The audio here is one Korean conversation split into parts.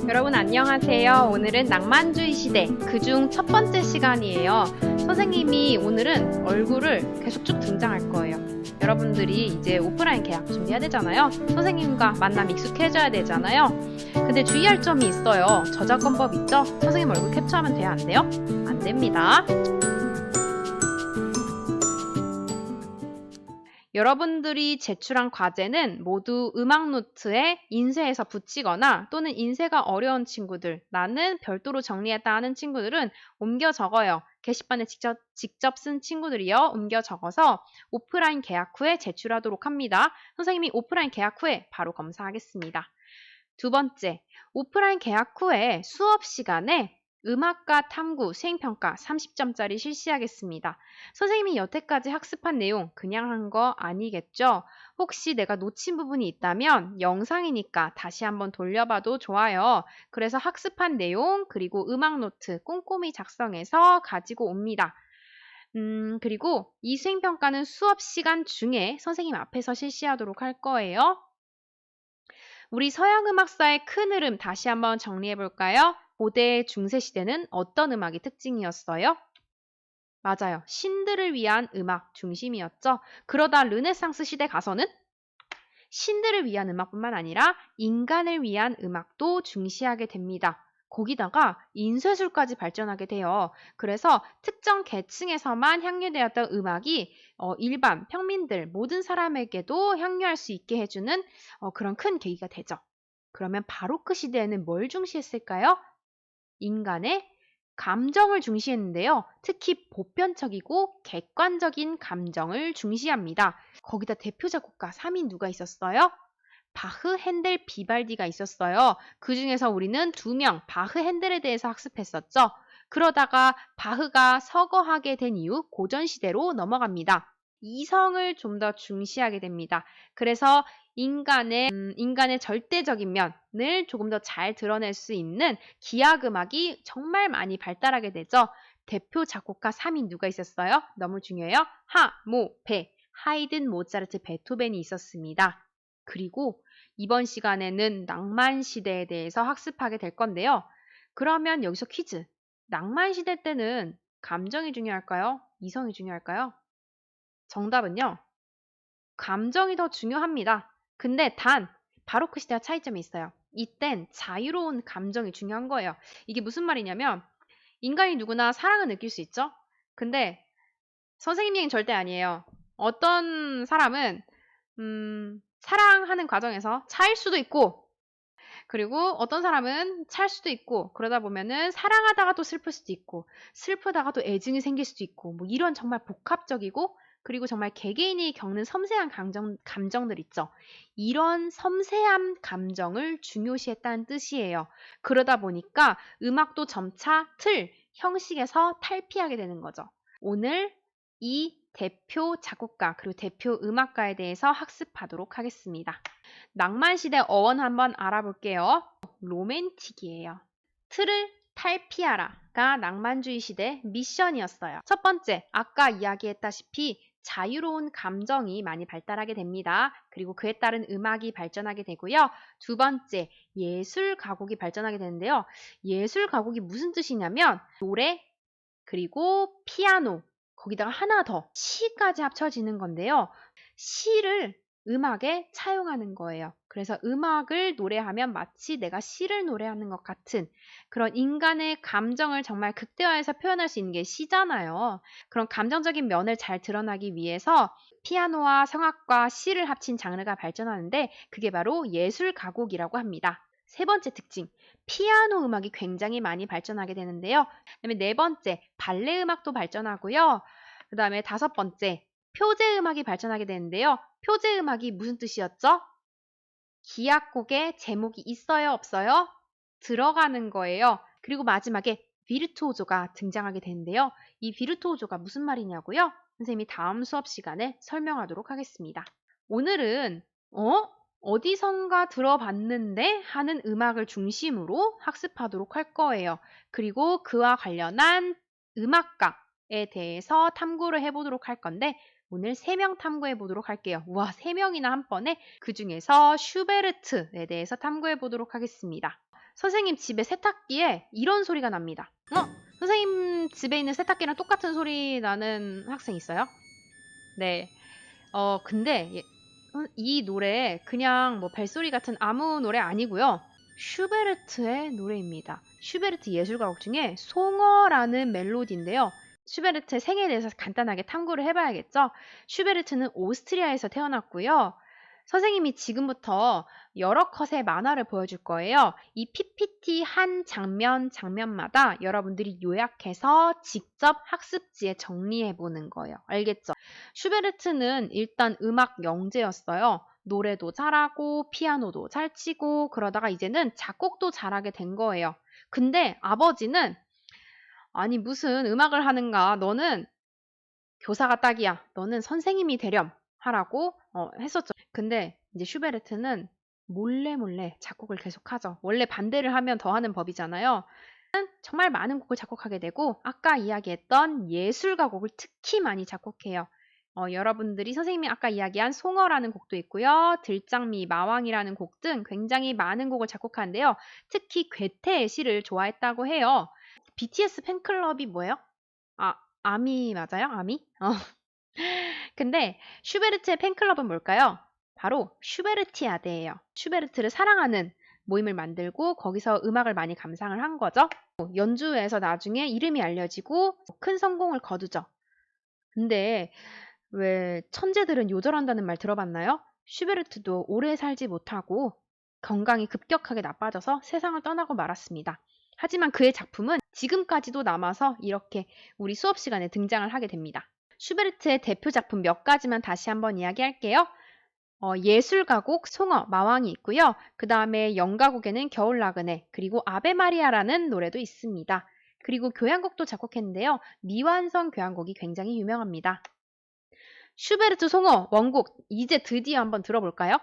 여러분 안녕하세요. 오늘은 낭만주의 시대 그중 첫 번째 시간이에요. 선생님이 오늘은 얼굴을 계속 쭉 등장할 거예요. 여러분들이 이제 오프라인 계약 준비해야 되잖아요. 선생님과 만남 익숙해져야 되잖아요. 근데 주의할 점이 있어요. 저작권법 있죠? 선생님 얼굴 캡처하면 돼요? 안 돼요? 안 됩니다. 여러분들이 제출한 과제는 모두 음악 노트에 인쇄해서 붙이거나 또는 인쇄가 어려운 친구들, 나는 별도로 정리했다 하는 친구들은 옮겨 적어요. 게시판에 직접 쓴 친구들이요. 옮겨 적어서 오프라인 계약 후에 제출하도록 합니다. 선생님이 오프라인 계약 후에 바로 검사하겠습니다. 두 번째, 오프라인 계약 후에 수업 시간에 음악과 탐구, 수행평가 30점짜리 실시하겠습니다. 선생님이 여태까지 학습한 내용 그냥 한 거 아니겠죠? 혹시 내가 놓친 부분이 있다면 영상이니까 다시 한번 돌려봐도 좋아요. 그래서 학습한 내용 그리고 음악 노트 꼼꼼히 작성해서 가지고 옵니다. 그리고 이 수행평가는 수업 시간 중에 선생님 앞에서 실시하도록 할 거예요. 우리 서양음악사의 큰 흐름 다시 한번 정리해 볼까요? 고대 중세 시대는 어떤 음악이 특징이었어요? 맞아요. 신들을 위한 음악 중심이었죠. 그러다 르네상스 시대 가서는 신들을 위한 음악뿐만 아니라 인간을 위한 음악도 중시하게 됩니다. 거기다가 인쇄술까지 발전하게 돼요. 그래서 특정 계층에서만 향유되었던 음악이 일반 평민들 모든 사람에게도 향유할 수 있게 해주는 그런 큰 계기가 되죠. 그러면 바로크 시대에는 뭘 중시했을까요? 인간의 감정을 중시했는데요. 특히 보편적이고 객관적인 감정을 중시합니다. 거기다 대표 작곡가 3인 누가 있었어요? 바흐, 핸델, 비발디가 있었어요. 그 중에서 우리는 2명, 바흐, 핸델에 대해서 학습했었죠. 그러다가 바흐가 서거하게 된 이후 고전시대로 넘어갑니다. 이성을 좀 더 중시하게 됩니다. 그래서 인간의 절대적인 면을 조금 더 잘 드러낼 수 있는 기하음악이 정말 많이 발달하게 되죠. 대표 작곡가 3인 누가 있었어요? 너무 중요해요. 하, 모, 베, 하이든, 모차르트, 베토벤이 있었습니다. 그리고 이번 시간에는 낭만 시대에 대해서 학습하게 될 건데요. 그러면 여기서 퀴즈. 낭만 시대 때는 감정이 중요할까요? 이성이 중요할까요? 정답은요. 감정이 더 중요합니다. 근데 단 바로크 시대와 차이점이 있어요. 이땐 자유로운 감정이 중요한 거예요. 이게 무슨 말이냐면 인간이 누구나 사랑을 느낄 수 있죠? 근데 선생님 얘기는 절대 아니에요. 어떤 사람은 사랑하는 과정에서 차일 수도 있고 그리고 어떤 사람은 찰 수도 있고 그러다 보면은 사랑하다가 또 슬플 수도 있고 슬프다가 또 애증이 생길 수도 있고 뭐 이런 정말 복합적이고 그리고 정말 개개인이 겪는 섬세한 감정들 있죠. 이런 섬세한 감정을 중요시했다는 뜻이에요. 그러다 보니까 음악도 점차 틀, 형식에서 탈피하게 되는 거죠. 오늘 이 대표 작곡가 그리고 대표 음악가에 대해서 학습하도록 하겠습니다. 낭만시대 어원 한번 알아볼게요. 로맨틱이에요. 틀을 탈피하라가 낭만주의 시대 미션이었어요. 첫 번째, 아까 이야기했다시피 자유로운 감정이 많이 발달하게 됩니다. 그리고 그에 따른 음악이 발전하게 되고요. 두 번째, 예술 가곡이 발전하게 되는데요. 예술 가곡이 무슨 뜻이냐면 노래, 그리고 피아노, 거기다가 하나 더, 시까지 합쳐지는 건데요. 시를 음악에 차용하는 거예요. 그래서 음악을 노래하면 마치 내가 시를 노래하는 것 같은 그런 인간의 감정을 정말 극대화해서 표현할 수 있는 게 시잖아요. 그런 감정적인 면을 잘 드러나기 위해서 피아노와 성악과 시를 합친 장르가 발전하는데 그게 바로 예술 가곡이라고 합니다. 세 번째 특징, 피아노 음악이 굉장히 많이 발전하게 되는데요. 그다음에 네 번째, 발레 음악도 발전하고요. 그다음에 다섯 번째, 표제 음악이 발전하게 되는데요. 표제 음악이 무슨 뜻이었죠? 기악곡에 제목이 있어요, 없어요? 들어가는 거예요. 그리고 마지막에 비르투오조가 등장하게 되는데요. 이 비르투오조가 무슨 말이냐고요? 선생님이 다음 수업 시간에 설명하도록 하겠습니다. 오늘은 어디선가 들어봤는데 하는 음악을 중심으로 학습하도록 할 거예요. 그리고 그와 관련한 음악가에 대해서 탐구를 해보도록 할 건데 오늘 3명 탐구해 보도록 할게요. 우와, 3명이나 한 번에 그 중에서 슈베르트에 대해서 탐구해 보도록 하겠습니다. 선생님 집에 세탁기에 이런 소리가 납니다. 선생님 집에 있는 세탁기랑 똑같은 소리 나는 학생 있어요? 네. 근데 이 노래 그냥 뭐 벨소리 같은 아무 노래 아니고요. 슈베르트의 노래입니다. 슈베르트 예술가곡 중에 송어라는 멜로디인데요. 슈베르트의 생애에 대해서 간단하게 탐구를 해봐야겠죠. 슈베르트는 오스트리아에서 태어났고요. 선생님이 지금부터 여러 컷의 만화를 보여줄 거예요. 이 PPT 한 장면마다 여러분들이 요약해서 직접 학습지에 정리해보는 거예요. 알겠죠? 슈베르트는 일단 음악 영재였어요. 노래도 잘하고 피아노도 잘 치고 그러다가 이제는 작곡도 잘하게 된 거예요. 근데 아버지는 아니 무슨 음악을 하는가 너는 교사가 딱이야. 너는 선생님이 되렴 하라고 했었죠. 근데 이제 슈베르트는 몰래 작곡을 계속하죠. 원래 반대를 하면 더 하는 법이잖아요. 정말 많은 곡을 작곡하게 되고 아까 이야기했던 예술가곡을 특히 많이 작곡해요. 여러분들이 선생님이 아까 이야기한 송어라는 곡도 있고요. 들장미, 마왕이라는 곡 등 굉장히 많은 곡을 작곡하는데요. 특히 괴테의 시를 좋아했다고 해요. BTS 팬클럽이 뭐예요? 아미 맞아요? 아미? 근데 슈베르트의 팬클럽은 뭘까요? 바로 슈베르티아드예요. 슈베르트를 사랑하는 모임을 만들고 거기서 음악을 많이 감상을 한 거죠. 연주회에서 나중에 이름이 알려지고 큰 성공을 거두죠. 근데 왜 천재들은 요절한다는 말 들어봤나요? 슈베르트도 오래 살지 못하고 건강이 급격하게 나빠져서 세상을 떠나고 말았습니다. 하지만 그의 작품은 지금까지도 남아서 이렇게 우리 수업 시간에 등장을 하게 됩니다. 슈베르트의 대표 작품 몇 가지만 다시 한번 이야기할게요. 예술가곡 송어, 마왕이 있고요. 그 다음에 연가곡에는 겨울나그네, 그리고 아베 마리아라는 노래도 있습니다. 그리고 교향곡도 작곡했는데요. 미완성 교향곡이 굉장히 유명합니다. 슈베르트 송어 원곡 이제 드디어 한번 들어볼까요?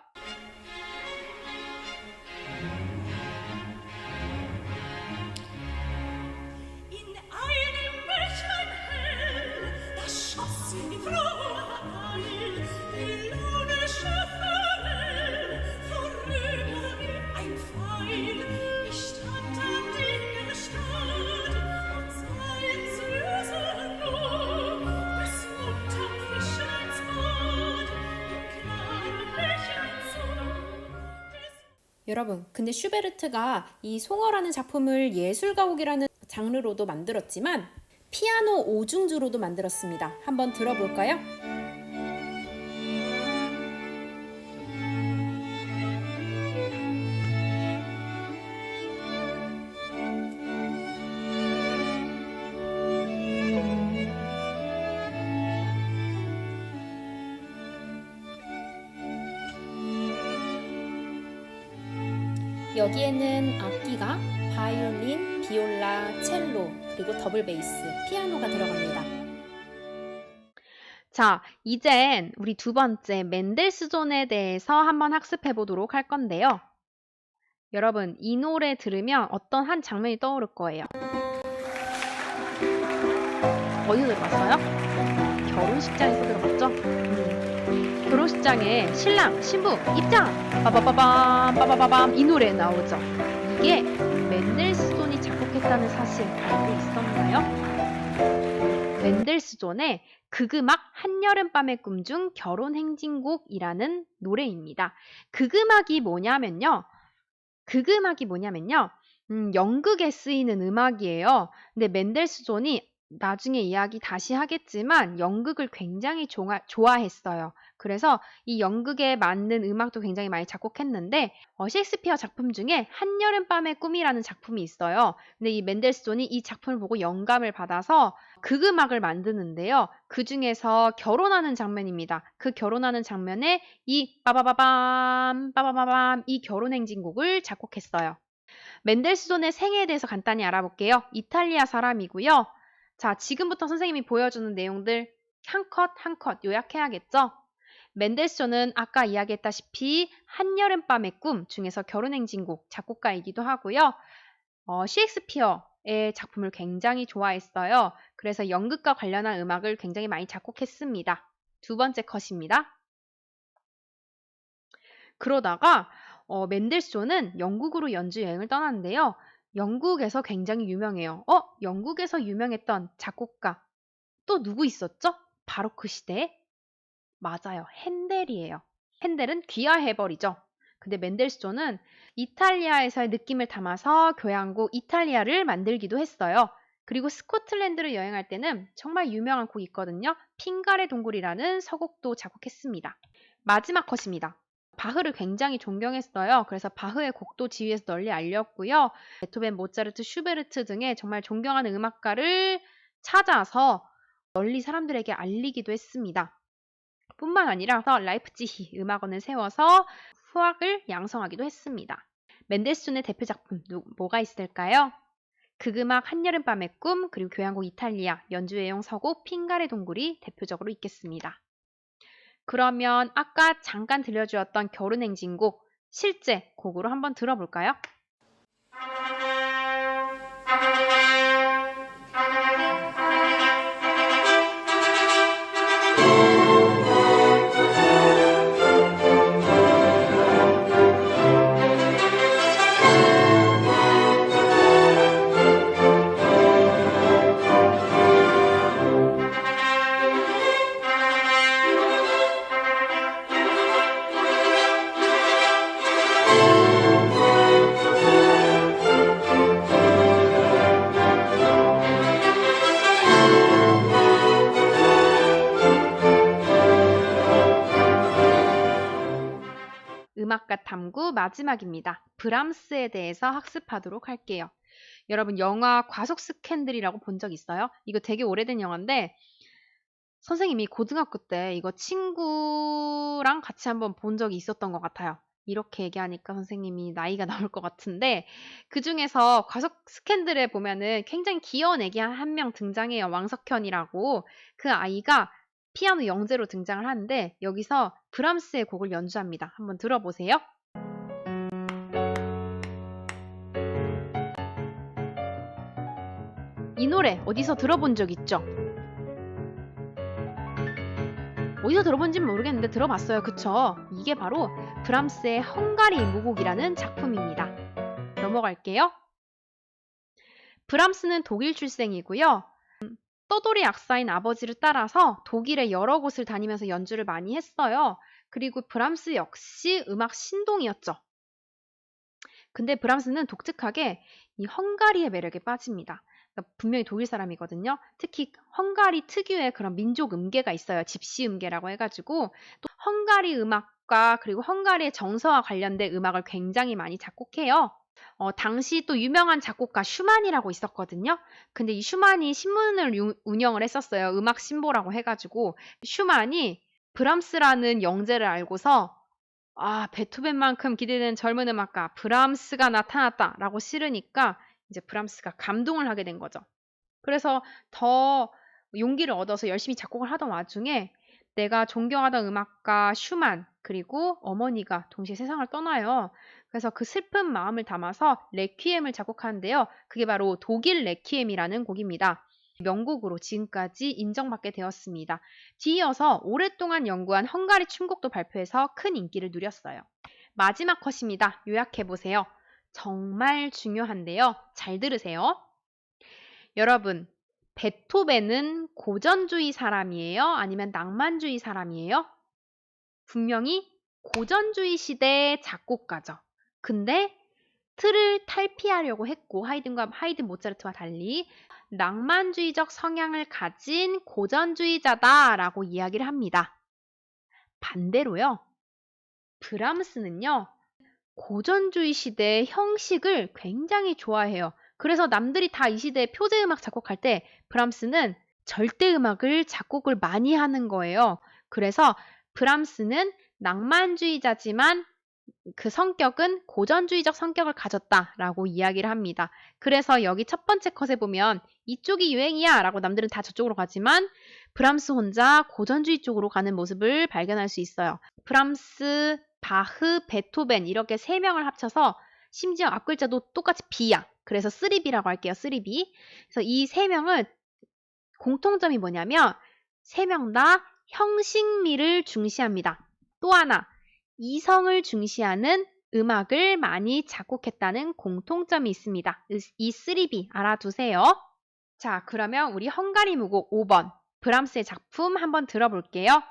여러분, 근데 슈베르트가 이 송어라는 작품을 예술가곡이라는 장르로도 만들었지만 피아노 오중주로도 만들었습니다. 한번 들어볼까요? 여기에는 악기가 바이올린, 비올라, 첼로, 그리고 더블 베이스, 피아노가 들어갑니다. 자, 이젠 우리 두 번째 멘델스존에 대해서 한번 학습해 보도록 할 건데요. 여러분, 이 노래 들으면 어떤 한 장면이 떠오를 거예요. 어디서 들어봤어요? 결혼식장에서 들어봤죠? 결혼식장에 신랑, 신부, 입장! 빠바바밤, 빠바바밤 이 노래 나오죠. 이게 멘델스존이 작곡했다는 사실 알고 있었나요? 멘델스존의 극음악 한여름밤의 꿈 중 결혼행진곡이라는 노래입니다. 극음악이 뭐냐면요. 연극에 쓰이는 음악이에요. 근데 멘델스존이 나중에 이야기 다시 하겠지만 연극을 굉장히 좋아했어요. 그래서 이 연극에 맞는 음악도 굉장히 많이 작곡했는데 셰익스피어 작품 중에 한여름밤의 꿈이라는 작품이 있어요. 근데 이 멘델스존이 이 작품을 보고 영감을 받아서 극음악을 만드는데요. 그 중에서 결혼하는 장면입니다. 그 결혼하는 장면에 이 빠바바밤 빠바바밤 이 결혼행진곡을 작곡했어요. 멘델스존의 생애에 대해서 간단히 알아볼게요. 이탈리아 사람이고요. 자, 지금부터 선생님이 보여주는 내용들 한 컷 한 컷 요약해야겠죠? 멘델스존은 아까 이야기했다시피 한여름밤의 꿈 중에서 결혼행진곡 작곡가이기도 하고요. 셰익스피어의 작품을 굉장히 좋아했어요. 그래서 연극과 관련한 음악을 굉장히 많이 작곡했습니다. 두 번째 컷입니다. 그러다가 멘델스존은 영국으로 연주 여행을 떠났는데요. 영국에서 굉장히 유명해요. 영국에서 유명했던 작곡가 또 누구 있었죠? 바로크 시대에? 맞아요. 핸델이에요. 핸델은 귀화해버리죠. 근데 멘델스존은 이탈리아에서의 느낌을 담아서 교향곡 이탈리아를 만들기도 했어요. 그리고 스코틀랜드를 여행할 때는 정말 유명한 곡이 있거든요. 핑가레 동굴이라는 서곡도 작곡했습니다. 마지막 컷입니다. 바흐를 굉장히 존경했어요. 그래서 바흐의 곡도 지휘해서 널리 알렸고요. 베토벤, 모차르트, 슈베르트 등의 정말 존경하는 음악가를 찾아서 널리 사람들에게 알리기도 했습니다. 뿐만 아니라 라이프치히 음악원을 세워서 후학을 양성하기도 했습니다. 멘델스존의 대표 작품 뭐가 있을까요? 극음악 한여름밤의 꿈, 그리고 교향곡 이탈리아, 연주회용 서곡 핑가레 동굴이 대표적으로 있겠습니다. 그러면 아까 잠깐 들려주었던 결혼행진곡 실제 곡으로 한번 들어볼까요? 음악가 탐구 마지막입니다. 브람스에 대해서 학습하도록 할게요. 여러분 영화 과속 스캔들이라고 본 적 있어요? 이거 되게 오래된 영화인데 선생님이 고등학교 때 이거 친구랑 같이 한번 본 적이 있었던 것 같아요. 이렇게 얘기하니까 선생님이 나이가 나올 것 같은데 그 중에서 과속 스캔들에 보면은 굉장히 귀여운 애기 한 명 등장해요. 왕석현이라고. 그 아이가 피아노 영재로 등장을 하는데 여기서 브람스의 곡을 연주합니다. 한번 들어보세요. 이 노래 어디서 들어본 적 있죠? 어디서 들어본지는 모르겠는데 들어봤어요. 그쵸? 이게 바로 브람스의 헝가리 무곡이라는 작품입니다. 넘어갈게요. 브람스는 독일 출생이고요. 떠돌이 약사인 아버지를 따라서 독일의 여러 곳을 다니면서 연주를 많이 했어요. 그리고 브람스 역시 음악 신동이었죠. 근데 브람스는 독특하게 이 헝가리의 매력에 빠집니다. 그러니까 분명히 독일 사람이거든요. 특히 헝가리 특유의 그런 민족 음계가 있어요. 집시 음계라고 해가지고 또 헝가리 음악과 그리고 헝가리의 정서와 관련된 음악을 굉장히 많이 작곡해요. 당시 또 유명한 작곡가 슈만이라고 있었거든요. 근데 이 슈만이 신문을 운영을 했었어요. 음악 신보라고 해가지고 슈만이 브람스라는 영재를 알고서 베토벤만큼 기대되는 젊은 음악가 브람스가 나타났다라고 실으니까 이제 브람스가 감동을 하게 된 거죠. 그래서 더 용기를 얻어서 열심히 작곡을 하던 와중에 내가 존경하던 음악가 슈만 그리고 어머니가 동시에 세상을 떠나요. 그래서 그 슬픈 마음을 담아서 레퀴엠을 작곡하는데요. 그게 바로 독일 레퀴엠이라는 곡입니다. 명곡으로 지금까지 인정받게 되었습니다. 뒤이어서 오랫동안 연구한 헝가리 춤곡도 발표해서 큰 인기를 누렸어요. 마지막 컷입니다. 요약해보세요. 정말 중요한데요. 잘 들으세요. 여러분, 베토벤은 고전주의 사람이에요? 아니면 낭만주의 사람이에요? 분명히 고전주의 시대의 작곡가죠. 근데 틀을 탈피하려고 했고 하이든 모차르트와 달리 낭만주의적 성향을 가진 고전주의자다라고 이야기를 합니다. 반대로요. 브람스는요. 고전주의 시대의 형식을 굉장히 좋아해요. 그래서 남들이 다 이 시대의 표제음악 작곡할 때 브람스는 절대음악을 작곡을 많이 하는 거예요. 그래서 브람스는 낭만주의자지만 그 성격은 고전주의적 성격을 가졌다라고 이야기를 합니다. 그래서 여기 첫 번째 컷에 보면 이쪽이 유행이야 라고 남들은 다 저쪽으로 가지만 브람스 혼자 고전주의 쪽으로 가는 모습을 발견할 수 있어요. 브람스, 바흐, 베토벤 이렇게 세 명을 합쳐서 심지어 앞글자도 똑같이 B야. 그래서 3B라고 할게요. 3B. 그래서 이 세 명은 공통점이 뭐냐면 세 명 다 형식미를 중시합니다. 또 하나 이성을 중시하는 음악을 많이 작곡했다는 공통점이 있습니다. 이 3B 알아두세요. 자, 그러면 우리 헝가리 무곡 5번 브람스의 작품 한번 들어볼게요.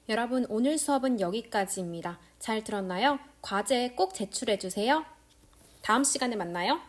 여러분, 오늘 수업은 여기까지입니다. 잘 들었나요? 과제 꼭 제출해 주세요. 다음 시간에 만나요.